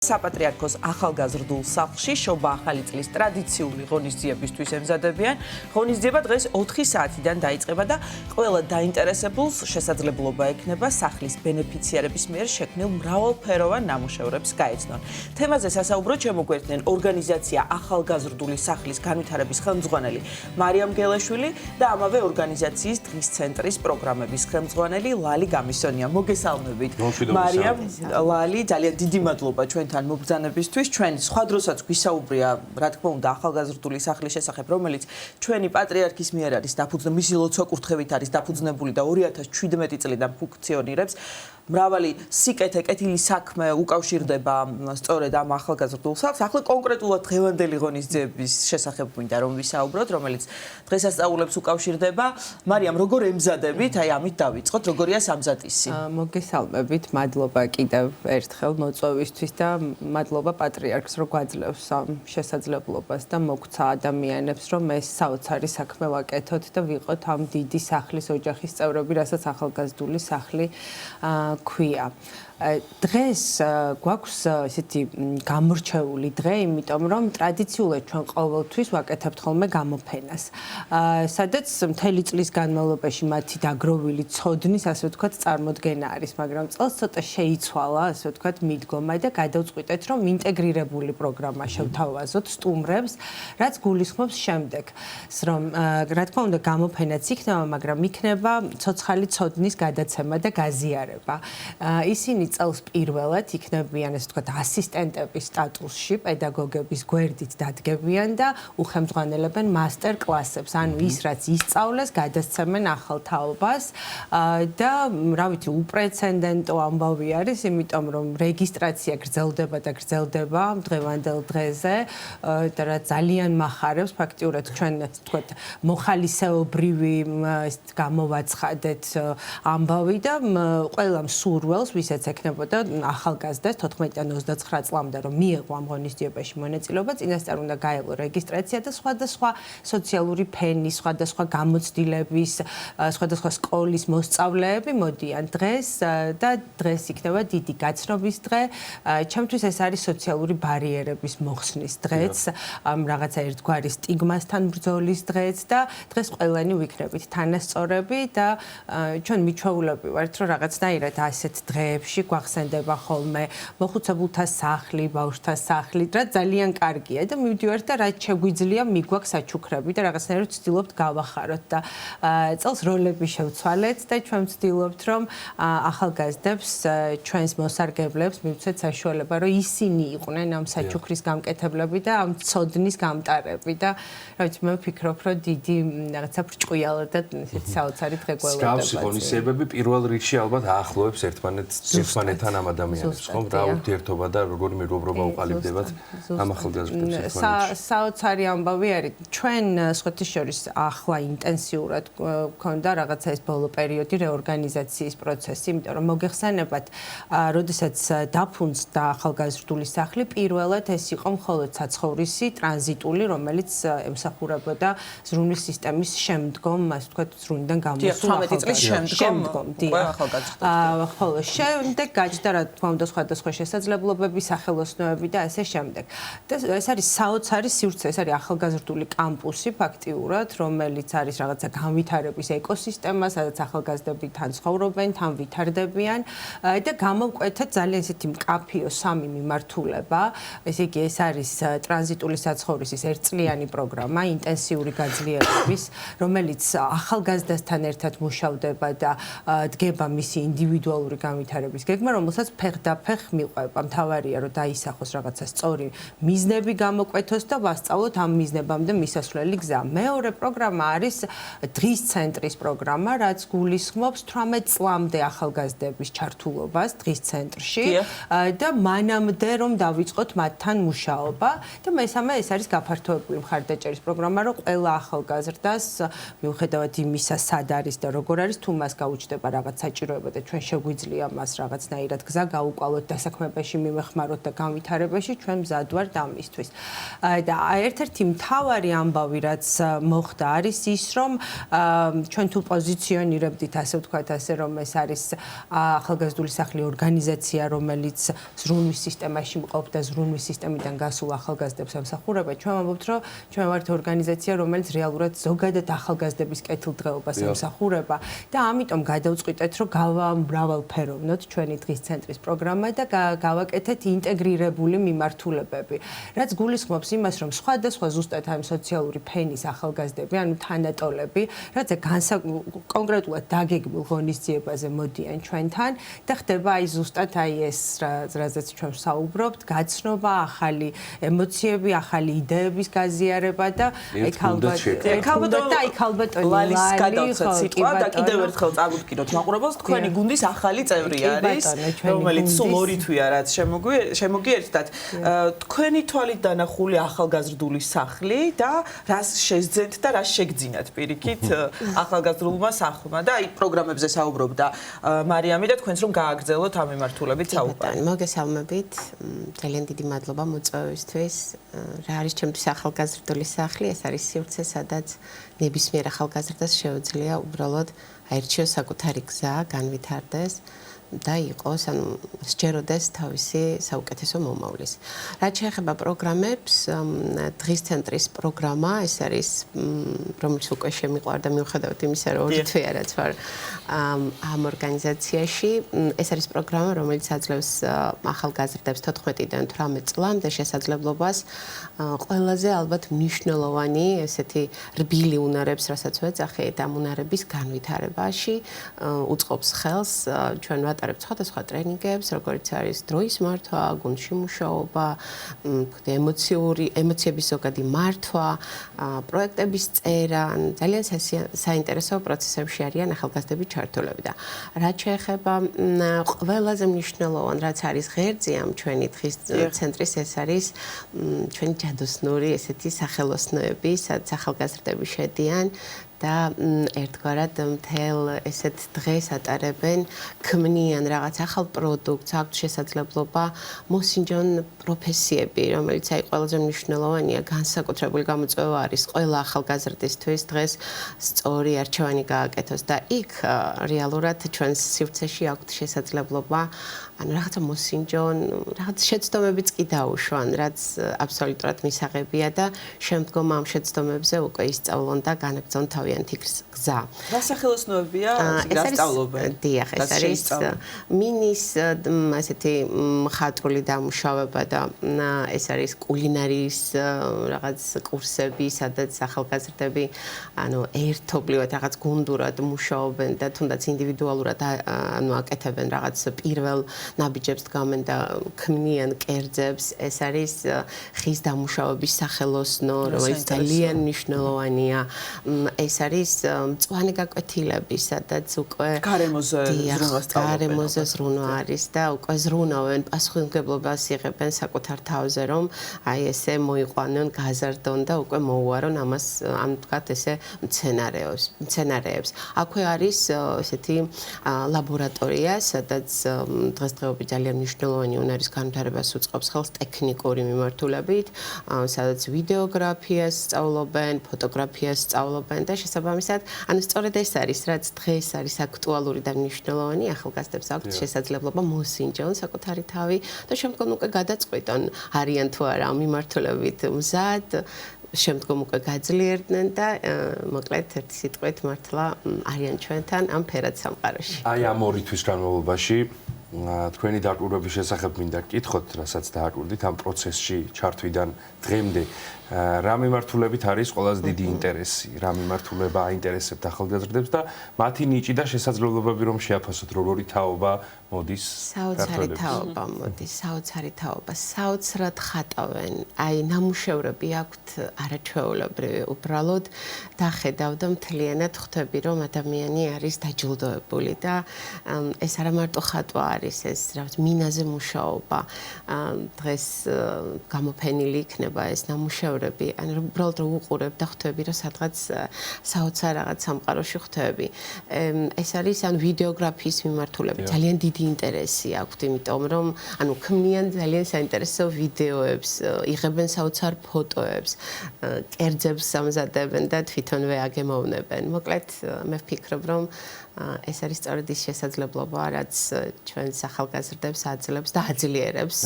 საპატრიარქოს ახალგაზრდულ სახლში შობა ახალი წლის ტრადიციული ღონისძიებისთვის ემზადებიან. ღონისძიება დღეს 4 საათიდან დაიწყება და ყველა დაინტერესებულს შესაძლებლობა ექნება სახლის ბენეფიციარების მიერ შექმნილ მრავალფეროვან ნამუშევრებს გაეცნონ. თემაზე სასაუბრო შემოგვერთდნენ ორგანიზაცია ახალგაზრდული სახლის განვითარების ხელმძღვანელი მარიამ გელაშვილი და ამავე ორგანიზაციის დღის ცენტრის პროგრამების ხელმძღვანელი ლალი გამისონია. მოგესალმებით. მარიამ, ლალი, ძალიან დიდი მადლობა ჩვენ თან მობრძანებისთვის. ჩვენ სხვა დროსაც გვისაუბრია, რა თქმა უნდა, ახალგაზრდული სახლის შესახებ, რომელიც ჩვენი პატრიარქის მიერ არის დაფუძნებული, მისი ლოცვა კურთხევით არის დაფუძნებული და 2017 წლიდან ფუნქციონირებს. მრავალი სიკეთე, კეთილი საქმე უკავშირდება სწორედ ამ ახალგაზრდულ სახლს. ახლა კონკრეტულად დღევანდელი ღონისძიების შესახებ მინდა რომ ვისაუბროთ, რომელიც დღესასწაულებს უკავშირდება. მარიამ, როგორ ემზადებით? აი ამით დავიწყოთ, როგორია სამზადისი? მოგესალმებით, მადლობა კიდევ ერთხელ მოწვევისთვის და მადლობა პატრიარქს, რომ გვაძლევს ამ შესაძლებლობას და მოგცა ადამიანებს, რომ ეს საოცარი საქმე ვაკეთოთ და ვიყოთ ამ დიდი სახლის ოჯახის წევრები, რასაც ახალგაზრდული სახლი ქვია. დღეს გვაქვს ესეთი გამორჩეული დღე, იმიტომ რომ ტრადიციულად ჩვენ ყოველთვის ვაკეთებთ ხოლმე გამოფენას. სადაც მთელი წლის განმავლობაში მათი დაგროვილი ცოდნის, ასე ვთქვათ, წარმოდგენა არის, მაგრამ წელს ცოტა შეიცვალა, ასე ვთქვათ, მიდგომა და გადავწყვიტეთ, რომ ინტეგრირებული პროგრამა შევთავაზოთ სტუმრებს, რაც გულისხმობს შემდეგს, რომ რა თქმა უნდა გამოფენაც იქნება, მაგრამ იქნება ცოცხალი ცოდნის გადაცემა და გაზიარება. ისინი წელს პირველად იქნებიან, ასე ვთქვათ, ასისტენტების სტატუსში, პედაგოგების გვერდით დადგებიან და უხელმძღვანელებენ მასტერ კლასებს, ანუ ის რაც ისწავლეს, გადასცემენ ახალ თაობას და რა ვიცი, უპრეცედენტო ამბავი არის, იმიტომ რომ რეგისტრაცია გრძელდება და გრძელდება დღევანდელ დღეზე და რა ძალიან მახარებს ფაქტიურად ჩვენ, ასე ვთქვათ, მოხალისეობრივი გამოვაცხადეთ ამბავი და ყველა მსურველს, ვისაც ექნებოდა ახალგაზრდას 14-დან 29 წლამდე რომ მიეღო ამ ღონისძიებაში მონაწილეობა, წინასწარ უნდა გაეღო რეგისტრაცია და სხვადასხვა სოციალური ფენის, სხვადასხვა გამოცდილების, სხვადასხვა სკოლის მოსწავლეები მოდიან დღეს და დღეს იქნება დიდი გაცნობის დღე. ჩემთვის ეს არის სოციალური ბარიერების მოხსნის დღეც, რაღაცა ერთგვარი სტიგმასთან ბრძოლის დღეც და დღეს ყველანი ვიქნებით თანასწორები და ჩვენ მიჩვეულები ვართ, რომ რაღაცნაირად ასეთ დღეებში გვახსენდება ხოლმე მოხუცებულთა სახლი, ბავშვთა სახლი, რა ძალიან კარგია და მივდივართ და რაც შეგვიძლია მიგვაქვს საჩუქრები და რაღაცნაირად ვცდილობთ გავახაროთ და წელს როლები შევცვალეთ და ჩვენ ვცდილობთ რომ ახალგაზრდებს, ჩვენს მოსარგებლებს მივცეთ საშუალება, რომ ისინი იყვნენ ამ საჩუქრის გამკეთებლები და ამ ცოდნის გამტარები და რა ვიცი, მე ვფიქრობ, რომ დიდი რაღაცა ბრჭყვიალა და ესეთი საოცარი დღე გველოდება. მსგავსი ღონისძიებები პირველ რიგში ალბათ აახლოებს ერთმანეთთან ამ ადამიანებს, ხომ? რა ურთიერთობა და როგორი მეგობრობა უყალიბდებათ ამ ახალგაზრდებს ერთმანეთში. საოცარი ამბავი არის. ჩვენ სხვათა შორის ახლა ინტენსიურად გქონდა რაღაცა ეს ბოლო პერიოდი რეორგანიზაციის პროცესი, იმიტომ რომ მოგეხსენებათ, როდესაც დაფუძნდა ახალგაზრდული სახლი, პირველად ეს იყო მხოლოდ საცხოვრისი ტრანზიტული, რომელიც ემსახურებოდა ზრუნვის სისტემის შემდგომ, ასე ვთქვათ, ზრუნვიდან გამოსულ 18 წლის შემდგომ ახალგაზრდებს. ხოლო შემდეგ გაჩნდა რა თქმა უნდა სხვადასხვა შესაძლებლობები, სახელოსნოები და ასე შემდეგ. და ეს არის საოცარი სივრცე, ეს არის ახალგაზრდული კამპუსი ფაქტიურად, რომელიც არის რაღაცა განვითარების ეკოსისტემა, სადაც ახალგაზრდები თან ცხოვრობენ, თან ვითარდებიან და გამოვკვეთეთ ძალიან ისეთი მკაფიო სამი მიმართულება. ესე იგი, ეს არის ტრანზიტული საცხოვრისის ერთწლიანი პროგრამა, ინტენსიური გაძლიერების, რომელიც ახალგაზრდასთან ერთად მუშავდება და დგება მისი ინდივიდუალური განვითარების გეგმა, რომელსაც ფეხდაფეხ მიყვება. მთავარია, რომ დაისახოს რაღაცა სწორი მიზნები გამოკვეთოს და ვასწავლოთ ამ მიზნებამდე მისასვლელი გზა. მეორე პროგრამა არის დღის ცენტრის პროგრამა, რაც გულისხმობს 18 წლამდე ახალგაზრდების ჩართულობას დღის ცენტრში და მანამდე რომ დავიწყოთ მათთან მუშაობა და მესამე ეს არის გაფართოებული მხარდაჭერის პროგრამა, რომ ყველა ახალგაზრდას მიუხედავად იმისა, სად არის და როგორ არის, თუ მას გაუჩნდება რაღაც საჭიროება და ჩვენ შეგვიძლია მას რაღაც რაღაცნაირად გზა გაუკვალოთ დასაქმებაში მიმეხმაროთ და განვითარებაში ჩვენ მზად ვართ ამისთვის. და ერთ-ერთი მთავარი ამბავი რაც მოხდა არის ის რომ ჩვენ თუ პოზიციონირებდით ასე ვთქვათ ასე რომ ეს არის ახალგაზრდული სახლი ორგანიზაცია რომელიც ზრუნვის სისტემაში მყოფ და ზრუნვის სისტემიდან გასულ ახალგაზრდებს ემსახურება ჩვენ ვამბობთ რომ ჩვენ ვართ ორგანიზაცია რომელიც რეალურად ზოგადად ახალგაზრდების კეთილდღეობას ემსახურება და ამიტომ გადავწყვიტეთ რომ გავამრავალფეროვნოთ ჩვენი დღის ცენტრის პროგრამა და გავაკეთეთ ინტეგრირებული მიმართულებები რაც გულისხმობს იმას რომ სხვადასხვა ზუსტად ამ სოციალური ფენის ახალგაზრდები ანუ თანატოლები რაც კონკრეტულად დაგეგმილ ღონისძიებაზე მოდიან ჩვენთან და ხდება აი ზუსტად აი ეს რაზეც ჩვენ საუბრობთ გაცნობა ახალი ემოციები ახალი იდეების გაზიარება და აი ქალბატონი ლალის გადავცეთ სიტყვა და კიდევ ერთხელ წაგვიდგინოთ მაყურებელს თქვენი გუნდის ახალი წევრი არის რომელიც სულ 2 თვეა რაც შემოგიერთდათ თქვენი თვალით დანახული ახალგაზრდული სახლი და რას შეძენთ და რას შეგძინათ პირიქით ახალგაზრდულმა სახლმა და აი პროგრამებზე საუბრობდა მარიამი და თქვენს რომ გააგრძელოთ ამ მიმართულებით საუბარი. მოგესალმებით. ძალიან დიდი მადლობა მოწვევისთვის. რა არის ჩემთვის ახალგაზრდული სახლი? ეს არის სივრცე, სადაც ნებისმიერ ახალგაზრდას შეუძლია უბრალოდ აირჩიოს საკუთარი გზა, განვითარდეს და იყოს, ანუ სჯეროდეს თავისი საუკეთესო მომავლის. რაც შეეხება პროგრამებს, დღის ცენტრის პროგრამა, ეს არის რომელიც უკვე შემიყვარდა მიუხედავად იმისა, რომ 2 თვეა რაც ვარ ამ ორგანიზაციაში, ეს არის პროგრამა, რომელიც აძლევს ახალგაზრდებს 14-დან 18 წლამდე შესაძლებლობას ყველაზე ალბათ მნიშვნელოვანი ესეთი რბილი უნარებს, რასაც ვეძახით, ამ უნარების განვითარებაში უწყობს ხელს ჩვენ ვატარებთ სხვადასხვა ტრენინგებს, როგორც არის დროის მართვა, გუნდში მუშაობა, ემოციების ზოგადი მართვა, პროექტების წერა, ძალიან საინტერესო პროცესებში არიან ახალგაზრდები ჩართულები და რაც შეეხება ყველაზე მნიშვნელოვან, რაც არის ღერძი ამ ჩვენი დღის ცენტრის, ეს არის ჩვენი ჯადოსნური ესეთი სახელოსნოები, სადაც ახალგაზრდები შედიან და ერთგვარად მთელ ესეთ დღეს ატარებენ, ქმნიან რაღაც ახალ პროდუქტს, აქვთ შესაძლებლობა მოსინჯონ პროფესიები, რომელიც აი ყველაზე მნიშვნელოვანია, განსაკუთრებული გამოწვევა არის ყველა ახალგაზრდისთვის დღეს სწორი არჩევანი გააკეთოს და იქ რეალურად ჩვენს სივრცეში აქვთ შესაძლებლობა ანუ რაღაცა მოსინჯონ, რაღაც შეცდომებიც კი დაუშვან, რაც აბსოლუტურად მისაღებია და შემდგომ ამ შეცდომებზე უკვე ისწავლონ და განაგრძონ თავიანთი გზა. რა სახელოსნოებია გასწავლობენ? დიახ, ეს არის მინის ასეთი მხატვრული დამუშავება და ეს არის კულინარიის რაღაც კურსები, სადაც ახალგაზრდები ანუ ერთობლივად რაღაც გუნდურად მუშაობენ და თუნდაც ინდივიდუალურად ანუ აკეთებენ რაღაც პირველ ნაბიჯებს დგამენ და ქმნიან კერძებს. ეს არის ხის დამუშავების სახელოსნო, რომელიც ძალიან მნიშვნელოვანია. ეს არის მწვანე გაკვეთილები, სადაც უკვე გარემოზე ზრუნვა არის და უკვე ზრუნავენ, პასუხისმგებლობას იღებენ საკუთარ თავზე, რომ აი ესე მოიყვანონ, გაზარდონ და უკვე მოუარონ ამას, ამ ვთქვათ ესე მცენარეებს. აქვე არის ესეთი ლაბორატორია, სადაც დღესდღეობით ძალიან მნიშვნელოვანი უნარის განვითარებას უწყობს ხელს ტექნიკური მიმართულებით, სადაც ვიდეოგრაფიას სწავლობენ, ფოტოგრაფიას სწავლობენ და შესაბამისად, ანუ სწორედ ეს არის, რაც დღეს არის აქტუალური და მნიშვნელოვანი, ახალგაზრდებს აქვთ შესაძლებლობა მოსინჯონ საკუთარი თავი და შემდგომ უკვე გადაწყვიტონ არიან თუ არა ამ მიმართულებით მზად შემდგომ უკვე გაძლიერდნენ და მოკლედ ერთი სიტყვით მართლა არიან ჩვენთან ამ ფერად სამყაროში. აი ამ 2 თვის განმავლობაში თქვენი დაკვრების შესახებ მინდა გკითხოთ, რასაც დააკვირდით ამ პროცესში ჩართვიდან დღემდე. რა მიმართულებით არის ყველაზე დიდი ინტერესი, რა მიმართულება აინტერესებთ ახალგაზრდებს და მათი ნიჭი და შესაძლებლობები რომ შეაფასოთ, როგორი თაობა მოდის საოცარი თაობა მოდის, საოცარი თაობა, საოცრად ხატავენ. აი ნამუშევრები აქვთ არაჩვეულებრივი, უბრალოდ დახედავ და მთლიანად ხვდები, რომ ადამიანი არის დაჯილდოებული და ეს არა მარტო ხატვა არის, ეს რაღაც მინაზე მუშაობა. დღეს გამოფენილი იქნება ეს ნამუშევრები. ანუ უბრალოდ რო უყურებ და ხვდები, რომ სადღაც საოცარ რაღაც სამყაროში ხვდები. ეს არის ან ვიდეოგრაფიის მიმართულებით, ძალიან დიდი დიდი ინტერესი აქვთ, იმიტომ რომ ანუ ქმნიან ძალიან საინტერესო ვიდეოებს, იღებენ საოცარ ფოტოებს, კერძებს ამზადებენ და თვითონვე აგემოვნებენ. მოკლედ მე ვფიქრობ, რომ ეს არის სწორედ ის შესაძლებლობა, რაც ჩვენს ახალგაზრდებს აძლევს და აძლიერებს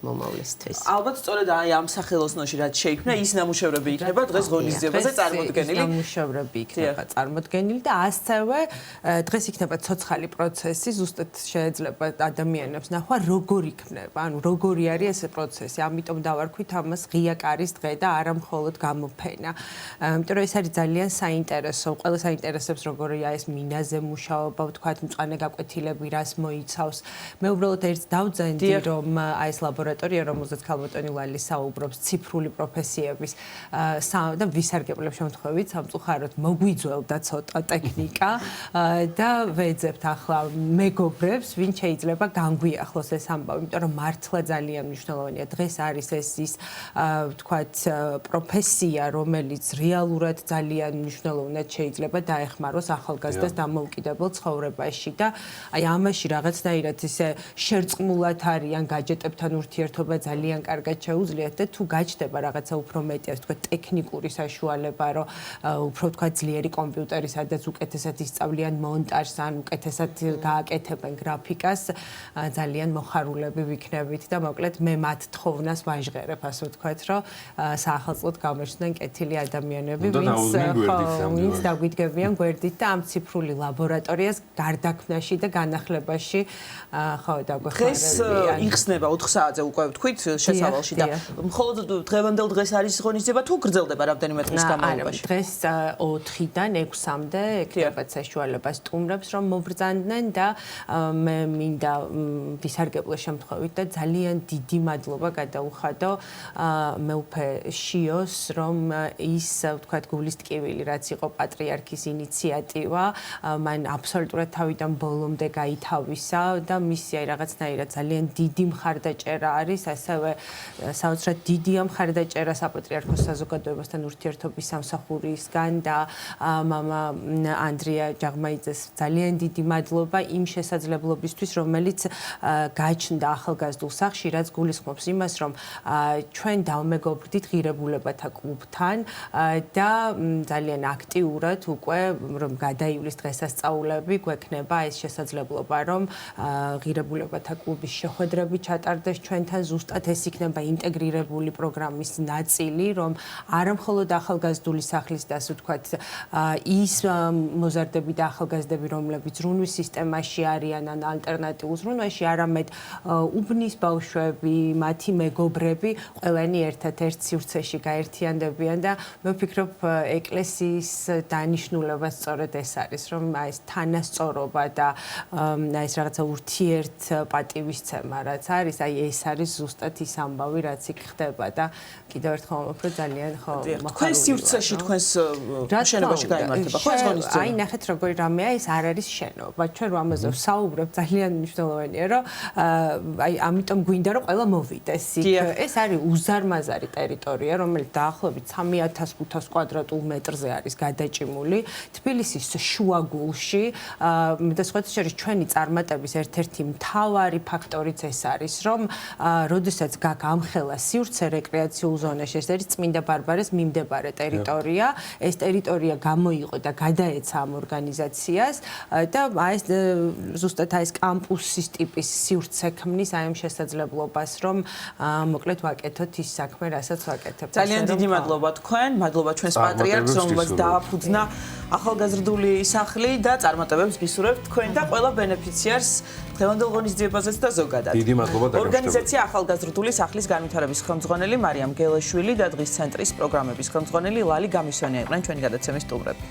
მომავლისთვის. ალბათ სწორედ ამ სახელოსნოში რაც შეიქმნა ის ნამუშევრები იქნება დღეს ღონისძიებაზე წარმოდგენილი. ის ნამუშევრები იქნება წარმოდგენილი და ასევე დღეს იქნება ცოცხალი პროცესი, ზუსტად შეიძლება ადამიანებს ნახვა როგორ იქნება, ანუ როგორი არის ეს პროცესი. ამიტომ დავარქვით ამას ღია კარის დღე და არა მხოლოდ გამოფენა. იმიტომ რომ ეს არის ძალიან საინტერესო, ყველას აინტერესებს როგორია ეს მინაზე მუშაობა, ვთქვათ, მწვანე გაკვეთილები რას მოიცავს. მე უბრალოდ ერთს დავძენდი რომ აი ეს ლაბორატორია, რომელზეც ქალბატონი ლალი საუბრობს ციფრული პროფესიების და ვისარგებლებ შემთხვევით სამწუხაროდ მოგვიძველდა ცოტა ტექნიკა და ვეძებთ ახლა მეგობრებს, ვინ შეიძლება განგვიახლოს ეს ამბავი, იმიტომ რომ მართლა ძალიან მნიშვნელოვანია. დღეს არის ეს ის ვთქვათ პროფესია, რომელიც რეალურად ძალიან მნიშვნელოვნად შეიძლება დაეხმაროს ახალგაზრდას დამოუკიდებელ ცხოვრებაში და აი ამაში რაღაცნაირად ისე შერწყმულად არიან გაჯეტებთან ურთიერთობა ძალიან კარგად შეუძლიათ და თუ გაჩნდება რაღაცა უფრო მეტი, ასე ვთქვათ, ტექნიკური საშუალება, რომ უფრო ვთქვათ ძლიერი კომპიუტერი, სადაც უკეთესად ისწავლიან მონტაჟს, ან უკეთესად გააკეთებენ გრაფიკას, ძალიან მოხარულები ვიქნებით და მოკლედ მე მათ თხოვნას ვაჟღერებ, ასე ვთქვათ, რომ საახალწლოდ გამორჩნენ კეთილი ადამიანები, ვინც დაგვიდგებიან გვერდით და ამ ციფრული ლაბორატორიას გარდაქმნაში და განახლებაში ხო დაგვეხმარებიან. იხსნება 4 საათზე უკვე ვთქვით შესავალში და მხოლოდ დღევანდელ დღეს არის ღონისძიება თუ გრძელდება რამდენიმე დღის განმავლობაში? დღეს 4-დან 6-მდე ექნებათ საშუალებას სტუმრებს რომ მობრძანდნენ და მე მინდა ვისარგებლო შემთხვევით და ძალიან დიდი მადლობა გადაუხადო მეუფე შიოს რომ ის ვთქვათ გულის ტკივილი რაც იყო პატრიარქის ინიციატივა მან აბსოლუტურად თავიდან ბოლომდე გაითავისა და მისი აი რაღაცნაირად ძალიან დიდი მხარდაჭერა არის, ასევე საოცრად დიდია მხარდაჭერა საპატრიარქოს საზოგადოებასთან ურთიერთობის სამსახურისგან და მამა ანდრია ჯაღმაიძეს ძალიან დიდი მადლობა იმ შესაძლებლობისთვის, რომელიც გაჩნდა ახალგაზრდულ სახლში, რაც გულისხმობს იმას, რომ ჩვენ დავმეგობრდით ღირებულებათა კლუბთან და ძალიან აქტიურად უკვე რომ გადაივლის დღესასწაულები, გვექნება ეს შესაძლებლობა, რომ ღირებულებათა კლუბის შეხვედრები ჩატარდეს ჩვენთან, ზუსტად ეს იქნება ინტეგრირებული პროგრამის ნაწილი, რომ არა მხოლოდ ახალგაზრდული სახლის და ასე ვთქვათ, ის მოზარდები და ახალგაზრდები, რომლებიც ზრუნვის სისტემაში არიან ან ალტერნატიულ ზრუნვაში, არამედ უბნის ბავშვები, მათი მეგობრები, ყველანი ერთად-ერთ სივრცეში გაერთიანდებიან და მე ვფიქრობ, ეკლესიის დანიშნულება სწორედ ეს არის, რომ აი ეს თანასწორობა და აი ეს რაღაცა ურთიერთპატივისცემა, რაც არის, აი ეს არის ზუსტად ის ამბავი, რაც იქ ხდება და კიდევ ერთხელ უფრო ძალიან ხო მოხარულია. თქვენ სივრცეში თქვენს შენობაში გაიმართება ხო ეს ღონისძიება? აი ნახეთ როგორი რამეა, ეს არ არის შენობა. ჩვენ რომ ამაზე ვსაუბრობთ, ძალიან მნიშვნელოვანია, რომ აი ამიტომ გვინდა რომ ყველა მოვიდეს იქ. ეს არის უზარმაზარი ტერიტორია, რომელიც დაახლოებით 3500 კვადრატულ მეტრზე არის გადაჭიმული თბილისის შუაგულში და სხვათა შორის ჩვენი წარმატების ერთ-ერთი მთავარი ფაქტორიც ეს არის, რომ როდესაც გაქვს ამხელა სივრცე რეკრეაციულ ზონაში, ეს არის წმინდა ბარბარეს მიმდებარე ტერიტორია, ეს ტერიტორია გამოიყო და გადაეცა ამ ორგანიზაციას და აი ეს ზუსტად აი ეს კამპუსის ტიპის სივრცე ქმნის აი ამ შესაძლებლობას, რომ მოკლედ ვაკეთოთ ის საქმე, რასაც ვაკეთებთ. ძალიან დიდი მადლობა თქვენ, მადლობა ჩვენს პატრიარქს, რომელსაც დააფუძნა ახალგაზრდული სახლი და წარმატებებს გისურვებთ თქვენ და ყველა ბენეფიციარს დღევანდელ ღონისძიებაზეც და ზოგადად. დიდი მადლობა დაგესტებათ. ორგანიზაცია ახალგაზრდული სახლის განვითარების ხელმძღვანელი მარიამ გელეშვილი და დღის ცენტრის პროგრამების ხელმძღვანელი ლალი გამისვენია იყვნენ ჩვენი გადაცემის სტუმრები.